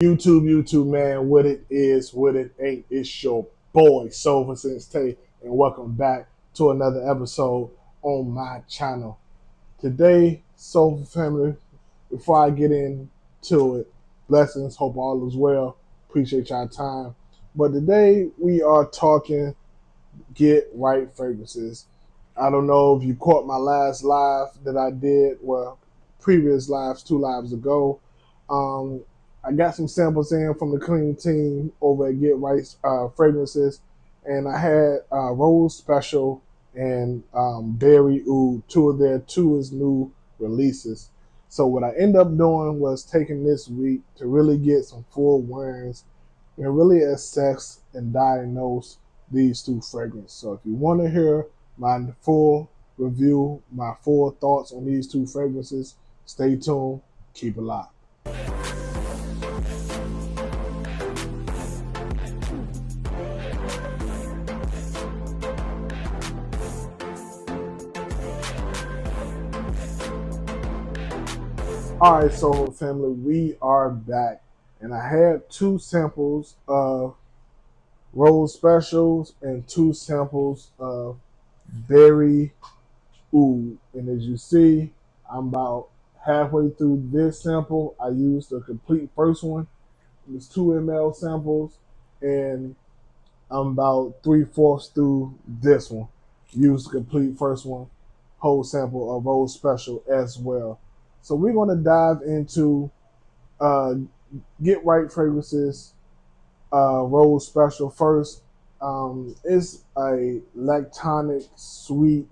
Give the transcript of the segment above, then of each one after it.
YouTube, man, what it is, what it ain't. It's your boy, Silver Since Tay, and welcome back to another episode on my channel. Today, Soulful Family, before I get into it, blessings, hope all is well. Appreciate y'all time. But today, we are talking get right fragrances. I don't know if you caught my last live that I did, well, previous lives, 2 lives ago. Um, I got some samples in from the clean team over at Get Right Fragrances, and I had Rose Special and Berry Oud, two of their two is new releases. So what I ended up doing was taking this week to really get some full wearings and really assess and diagnose these two fragrances. So if you want to hear my full review, my full thoughts on these two fragrances, stay tuned, keep it locked. All right, so family, we are back, and I had two samples of Rose Specials and two samples of Berry Oud. And as you see, I'm about halfway through this sample. I used the complete first one. It was 2 ml samples, and I'm about 3/4 through this one. Used the complete first one, whole sample of Rose Special as well. So we're going to dive into uh, Get Right Fragrances Rose Special first. It's a lactonic, sweet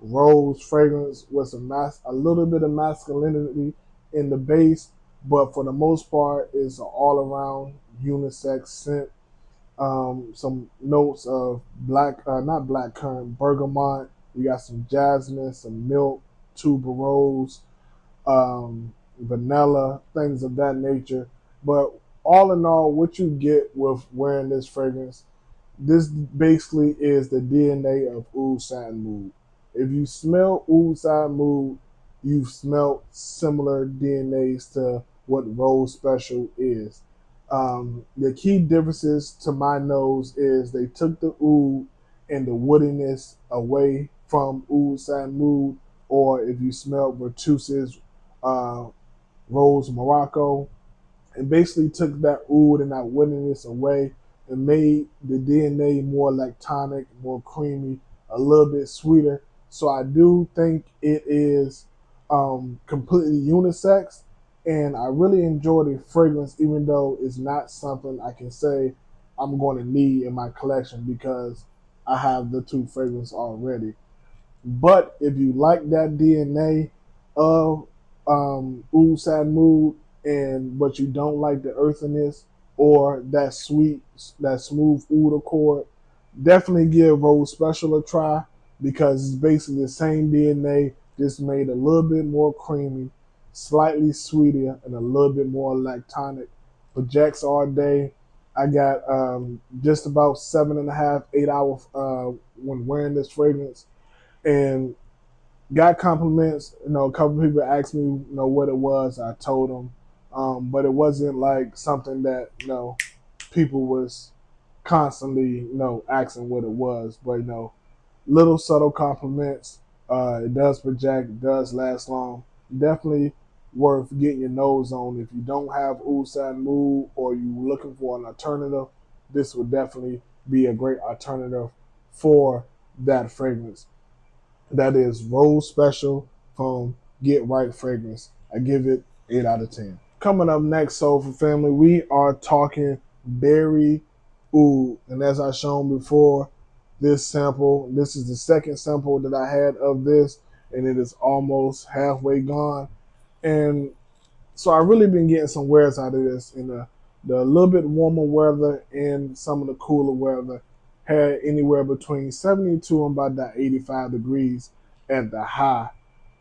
rose fragrance with a little bit of masculinity in the base, but for the most part, it's an all-around unisex scent. Some notes of not black currant, bergamot. You got some jasmine, some milk, tuberose, vanilla, things of that nature. But all in all, what you get with wearing this fragrance, this basically is the DNA of Oud Satin Mood. If you smell Oud Satin Mood, you've smelled similar DNAs to what Rose Special is. The key differences to my nose is they took the oud and the woodiness away from Oud Satin Mood, or if you smell Vertuse's uh, Rose Morocco, and basically took that oud and that woodiness away and made the DNA more lactonic, more creamy, a little bit sweeter. So I do think it is completely unisex, and I really enjoy the fragrance, even though it's not something I can say I'm going to need in my collection because I have the two fragrances already. But if you like that DNA of Oud Satin Mood, and but you don't like the earthiness or that sweet, that smooth oud accord, definitely give Rose Special a try because it's basically the same DNA, just made a little bit more creamy, slightly sweeter, and a little bit more lactonic. Projects all day. I got just about 7.5, 8 hours when wearing this fragrance, and got compliments. A couple people asked me, what it was. I told them, but it wasn't like something that people was constantly asking what it was. But little subtle compliments. It does project. It does last long. Definitely worth getting your nose on. If you don't have Oud Satin Mood or you're looking for an alternative, this would definitely be a great alternative for that fragrance. That is Rose Special from Get Right Fragrance. I give it 8 out of 10. Coming up next, Soulful Family, we are talking Berry Oud. And as I shown before, this is the second sample that I had of this, and it is almost halfway gone. And so I really been getting some wears out of this in the little bit warmer weather and some of the cooler weather. Had anywhere between 72 and about that 85 degrees at the high.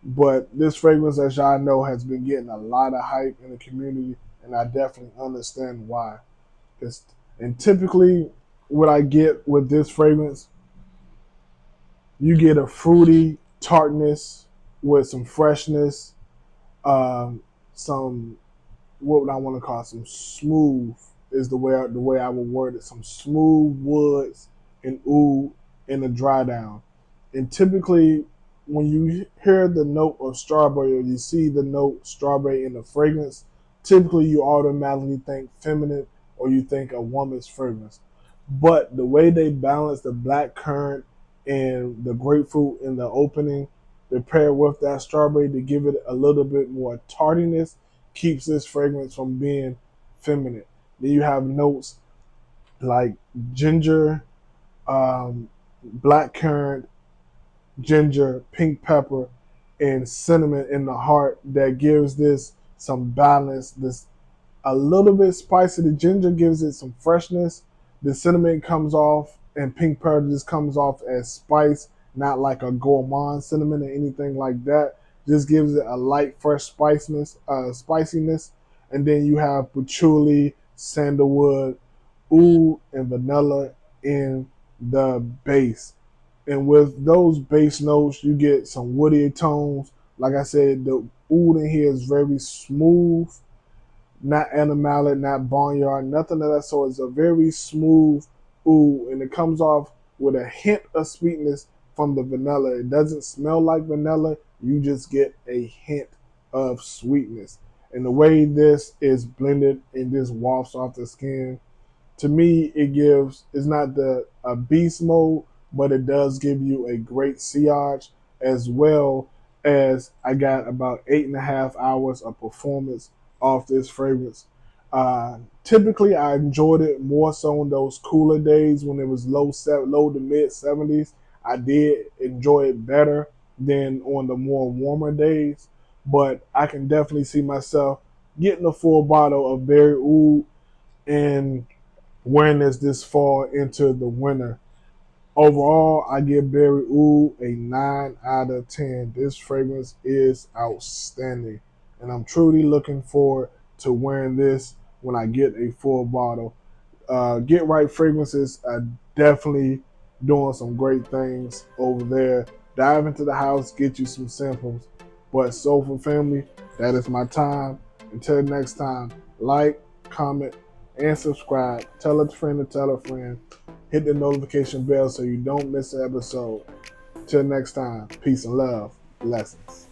But this fragrance, as y'all know, has been getting a lot of hype in the community, and I definitely understand why. And typically, what I get with this fragrance, you get a fruity tartness with some freshness, some what would I want to call it? Some smooth is the way I would word it. Some smooth woods and oud in the dry down. And typically, when you hear the note of strawberry or you see the note strawberry in the fragrance, typically you automatically think feminine or you think a woman's fragrance. But the way they balance the black currant and the grapefruit in the opening, they pair with that strawberry to give it a little bit more tardiness, keeps this fragrance from being feminine. Then you have notes like ginger, black currant, ginger, pink pepper, and cinnamon in the heart that gives this some balance. This a little bit spicy. The ginger gives it some freshness. The cinnamon comes off, and pink pepper just comes off as spice, not like a gourmand cinnamon or anything like that. Just gives it a light, fresh spiciness. And then you have patchouli, sandalwood, oud, and vanilla in the base. And with those base notes, you get some woody tones. Like I said, the oud in here is very smooth, not animalic, not barnyard, nothing of that sort. It's a very smooth oud, and it comes off with a hint of sweetness from the vanilla. It doesn't smell like vanilla. You just get a hint of sweetness. And the way this is blended and this wafts off the skin, to me, it gives, it's not the a beast mode, but it does give you a great sillage, as well as I got about 8.5 hours of performance off this fragrance. Typically, I enjoyed it more so in those cooler days when it was low to mid 70s. I did enjoy it better than on the more warmer days, but I can definitely see myself getting a full bottle of Berry Oud and wearing this fall into the winter. Overall, I give Berry Oud a 9 out of 10. This fragrance is outstanding, and I'm truly looking forward to wearing this when I get a full bottle. Get Right Fragrances are definitely doing some great things over there. Dive into the house, get you some samples. But Soulful Family, that is my time. Until next time, like, comment, and subscribe. Tell a friend to tell a friend. Hit the notification bell so you don't miss an episode. Till next time, peace and love. Blessings.